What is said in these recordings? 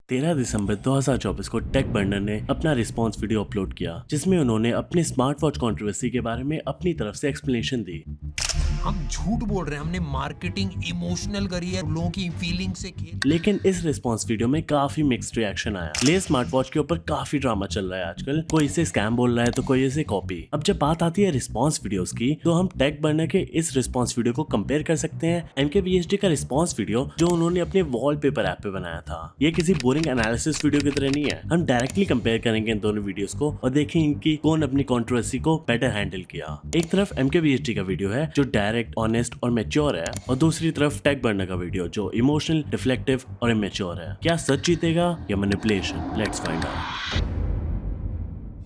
13 दिसंबर 2024 को take Burner ने अपना रिस्पॉन्स वीडियो अपलोड किया जिसमें उन्होंने अपने स्मार्ट वॉच कंट्रोवर्सी के बारे में अपनी तरफ से एक्सप्लेनेशन दी। हम झूठ बोल रहे हैं, हमने मार्केटिंग इमोशनल करी है, लोगों की फीलिंग से खेल। लेकिन इस रिस्पॉन्स वीडियो में काफी मिक्स्ड रिएक्शन आया। ले स्मार्ट वॉच के ऊपर काफी ड्रामा चल रहा है आजकल, कोई इसे स्कैम बोल रहा है तो कोई इसे कॉपी। अब जब बात आती है रिस्पॉन्स वीडियोस की, तो हम टेक बर्नर के इस रिस्पॉन्स वीडियो को कंपेयर कर सकते हैं MKBHD का रिस्पॉन्स वीडियो जो उन्होंने अपने वॉलपेपर ऐप पे बनाया था। ये किसी बोरिंग एनालिसिस वीडियो की तरह नहीं है। हम डायरेक्टली कंपेयर करेंगे इन दोनों वीडियोस को और देखेंगे इनकी कौन अपनी कंट्रोवर्सी को बेटर हैंडल किया। एक तरफ MKBHD का वीडियो है जो डायरेक्ट, ऑनेस्ट और मैच्योर है, और दूसरी तरफ टेक बर्नर का वीडियो जो इमोशनल, रिफ्लेक्टिव और इमेच्योर है। क्या सच जीतेगा या manipulation? Let's find out.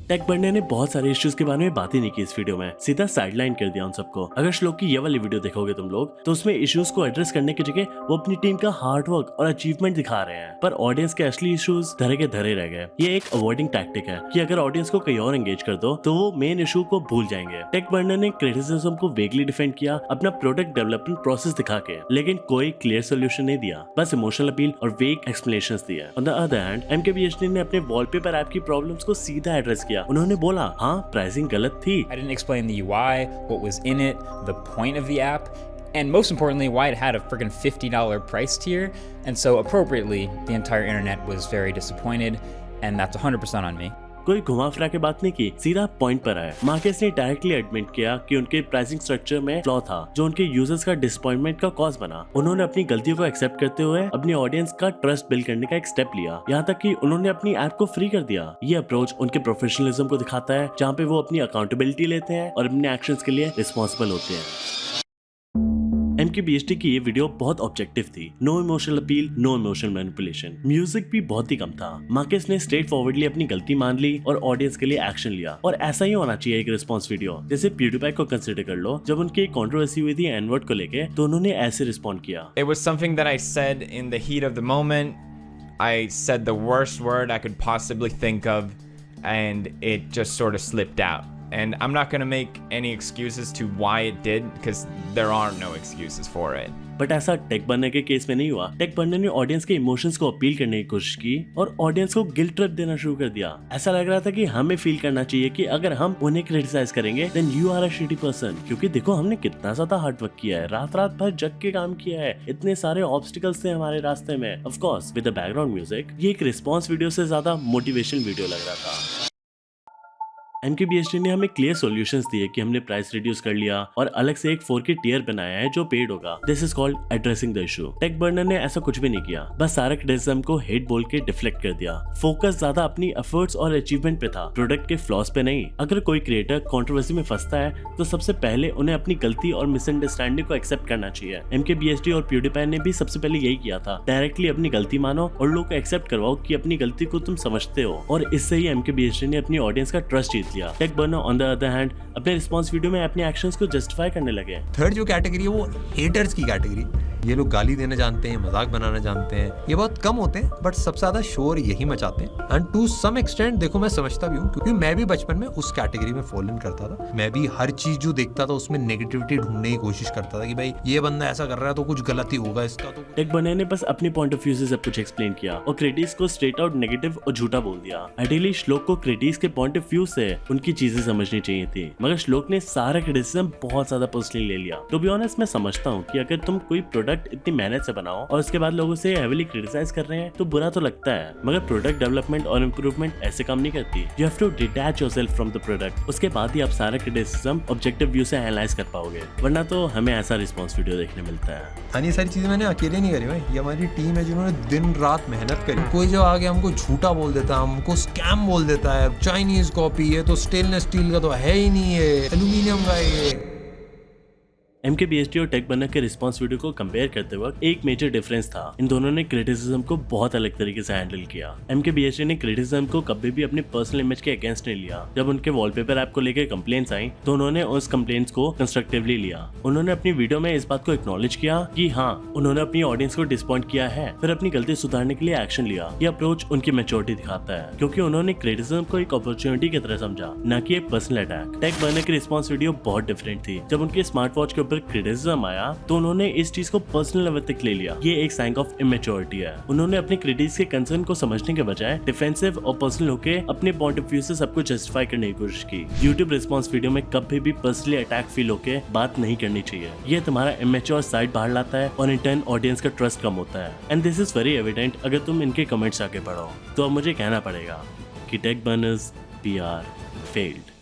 Tech Burner ने बहुत सारे इश्यूज के बारे में बात ही नहीं की इस वीडियो में, सीधा साइडलाइन कर दिया उन सबको। अगर श्लोक की ये वाली वीडियो देखोगे तुम लोग, तो उसमें इश्यूज को एड्रेस करने की जगह वो अपनी टीम का हार्ड वर्क और अचीवमेंट दिखा रहे हैं, पर ऑडियंस के असली इश्यूज धरे के धरे रह गए। ये एक अवॉइडिंग टैक्टिक है कि अगर ऑडियंस को कहीं और एंगेज कर दो तो वो मेन इशू को भूल जाएंगे। टेक बर्नर ने क्रिटिसिज्म को वेगली डिफेंड किया अपना प्रोडक्ट डेवलपमेंट प्रोसेस दिखा के, लेकिन कोई क्लियर सोल्यूशन नहीं दिया, बस इमोशनल अपील और वेग एक्सप्लेनेशंस दिए। On the other hand MKBHD ने अपने वॉलपेपर ऐप की प्रॉब्लम्स को सीधा एड्रेस किया। उन्होंने बोला हाँ, प्राइसिंग गलत थी। I didn't explain the UI, what was in it, the point of the app, and most importantly, why it had a freaking $50 price tier. And so appropriately, the entire internet was very disappointed, and that's 100% on me. कोई घुमा फिरा के बात नहीं की, सीधा point पर आया। मार्केट्स ने डायरेक्टली एडमिट किया कि उनके प्राइसिंग स्ट्रक्चर में फ्लॉ था जो उनके यूजर्स का डिसअपॉइंटमेंट का कॉज बना। उन्होंने अपनी गलतियों को एक्सेप्ट करते हुए अपनी ऑडियंस का ट्रस्ट बिल्ड करने का एक स्टेप लिया, यहाँ तक कि उन्होंने अपनी ऐप को फ्री कर दिया। ये अप्रोच उनके प्रोफेशनलिज्म को दिखाता है, जहाँ पे वो अपनी अकाउंटेबिलिटी लेते हैं और अपने एक्शंस के लिए रिस्पॉन्सिबल होते हैं। MKBHD की ये वीडियो बहुत ऑब्जेक्टिव थी, no emotional appeal, no emotional manipulation. Music भी बहुत ही कम था। मार्केस ने स्ट्रेट फॉरवर्डली अपनी गलती मान ली और ऑडियंस के लिए एक्शन लिया, और ऐसा ही होना चाहिए एक रिस्पॉन्स वीडियो। जैसे PewDiePie को कंसिडर कर लो, जब उनकी कंट्रोवर्सी हुई थी एन-वर्ड को लेके, तो उन्होंने ऐसे रिस्पॉन्ड किया। It was something that I said in the heat of the moment. I said the worst word I could possibly think of, and it just sort of slipped out. And I'm not going to make any excuses to why it did, because there are no excuses for it. But ऐसा take burner के case में नहीं हुआ। Take Burner ने audience के emotions को appeal करने की कोशिश की और ऑडियंस को गिल्ट ट्रिप देना शुरू कर दिया। ऐसा लग रहा था कि हमें फील करना चाहिए कि अगर हम उन्हें क्रिटिसाइज करेंगे then you are a shitty person, क्योंकि देखो हमने कितना ज्यादा हार्ड वर्क किया है, रात रात भर जग के काम किया है, इतने सारे ऑब्स्टिकल्स थे हमारे रास्ते में। Of course with the background music. ये एक रिस्पॉन्स वीडियो से ज्यादा मोटिवेशन वीडियो लग रहा था। MKBHD ने हमें क्लियर सॉल्यूशंस दिए कि हमने प्राइस रिड्यूस कर लिया और अलग से एक 4K टियर बनाया है जो पेड होगा। This is called addressing the issue. Tech Burner ने ऐसा कुछ भी नहीं किया, बस सारा क्रिटिसिज्म को हेट बोल के डिफ्लेक्ट कर दिया। फोकस ज्यादा अपनी एफर्ट्स और अचीवमेंट पे था, प्रोडक्ट के फ्लॉस पे नहीं। अगर कोई क्रिएटर कंट्रोवर्सी में फंसता है तो सबसे पहले उन्हें अपनी गलती और मिसअंडरस्टैंडिंग को एक्सेप्ट करना चाहिए। MKBHD और PewDiePie ने भी सबसे पहले यही किया था, डायरेक्टली अपनी गलती मानो और लोगों को एक्सेप्ट करवाओ कि अपनी गलती को तुम समझते हो, और इससे ही MKBHD ने अपनी ऑडियंस का ट्रस्ट जीत लिया। Tech Burner on the other hand अपने रिस्पॉन्स वीडियो में अपने एक्शंस को जस्टिफाई करने लगे। थर्ड जो कैटेगरी है वो हेटर्स की कैटेगरी। ये लोग गाली देना जानते हैं, मजाक बनाना जानते हैं, ये बहुत कम होते हैं, बट सबसे ज्यादा शोर यही मचाते हैं। एंड टू सम एक्सटेंट देखो मैं समझता भी हूँ, क्योंकि मैं भी बचपन में उस कैटेगरी में फॉल इन करता था। मैं भी हर चीज जो देखता था उसमें नेगेटिविटी ढूंढने की कोशिश करता था कि भाई ये बंदा ऐसा कर रहा है तो कुछ गलत ही होगा इसका। तो टेक बर्नर ने बस अपने पॉइंट ऑफ व्यू से सब कुछ एक्सप्लेन किया और क्रिटिक्स को स्ट्रेट आउट नेगेटिव और झूठा बोल दिया। आइडियली श्लोक को क्रिटिक्स के पॉइंट ऑफ व्यू से उनकी चीजें समझनी चाहिए थी, मगर श्लोक ने सारा क्रिटिसिज्म बहुत ज्यादा पर्सनली ले लिया। टू बी ऑनेस्ट, मैं समझता हूँ कि अगर तुम कोई प्रोडक्ट इतनी मेहनत से बनाओ और उसके बाद लोगों से हेवीली क्रिटिसाइज कर रहे हैं तो बुरा तो लगता है, मगर प्रोडक्ट डेवलपमेंट और इम्प्रूवमेंट ऐसे काम नहीं करती। You have to detach yourself from the product, उसके बाद ही आप सारा क्रिटिसिज्म ऑब्जेक्टिव व्यू से एनालाइज कर पाओगे, वरना तो हमें ऐसा रिस्पॉन्स वीडियो देखने मिलता है। ये सारी चीजें मैंने अकेले नहीं करी भाई, ये हमारी टीम है जिन्होंने दिन रात मेहनत करी। कोई जो आगे हमको झूठा बोल देता है, हमको स्कैम बोल देता है, चाइनीज कॉपी है तो स्टेनलेस स्टील का तो है ही नहीं है, एल्यूमिनियम का है। MKBHD और टेक बर्नर के रिस्पॉन्स वीडियो को कंपेयर करते वक्त एक मेजर डिफरेंस था, इन दोनों ने क्रिटिसिज्म को बहुत अलग तरीके से हैंडल किया। MKBHD ने क्रिटिसिज्म को कभी भी अपने पर्सनल इमेज के अगेंस्ट नहीं लिया। जब उनके वॉलपेपर ऐप को लेकर कंप्लेंट्स आई तो उन्होंने उस कंप्लेंट्स को कंस्ट्रक्टिवली लिया। उन्होंने अपनी वीडियो में इस बात को एक्नॉलेज किया कि हाँ, उन्होंने अपनी ऑडियंस को डिसअपॉइंट किया है, फिर अपनी गलती सुधारने के लिए एक्शन लिया। ये अप्रोच उनकी मैच्योरिटी दिखाता है, क्योंकि उन्होंने क्रिटिसिज्म को एक अपॉर्चुनिटी की तरह समझा, न कि एक पर्सनल अटैक। टेक बर्नर की रिस्पॉन्स वीडियो बहुत डिफरेंट थी। जब उनके स्मार्ट वॉच के ऊपर ऊपर क्रिटिसिज्म आया तो उन्होंने इस चीज को पर्सनल लेवल तक ले लिया। ये एक साइन ऑफ इमेच्योरिटी है। उन्होंने अपने क्रिटिक्स के कंसर्न को समझने के बजाय डिफेंसिव और पर्सनल होके अपने पॉइंट ऑफ व्यू से सबको जस्टिफाई करने की कोशिश की। यूट्यूब रिस्पॉन्स वीडियो में कभी भी पर्सनली अटैक फील होके बात नहीं करनी चाहिए। ये तुम्हारा इमेच्योर साइड बाहर लाता है और इन टर्न ऑडियंस का ट्रस्ट कम होता है। And this is very evident अगर तुम इनके कमेंट्स आके पढ़ो। तो अब मुझे कहना पड़ेगा कि टेक बर्नर्स PR failed.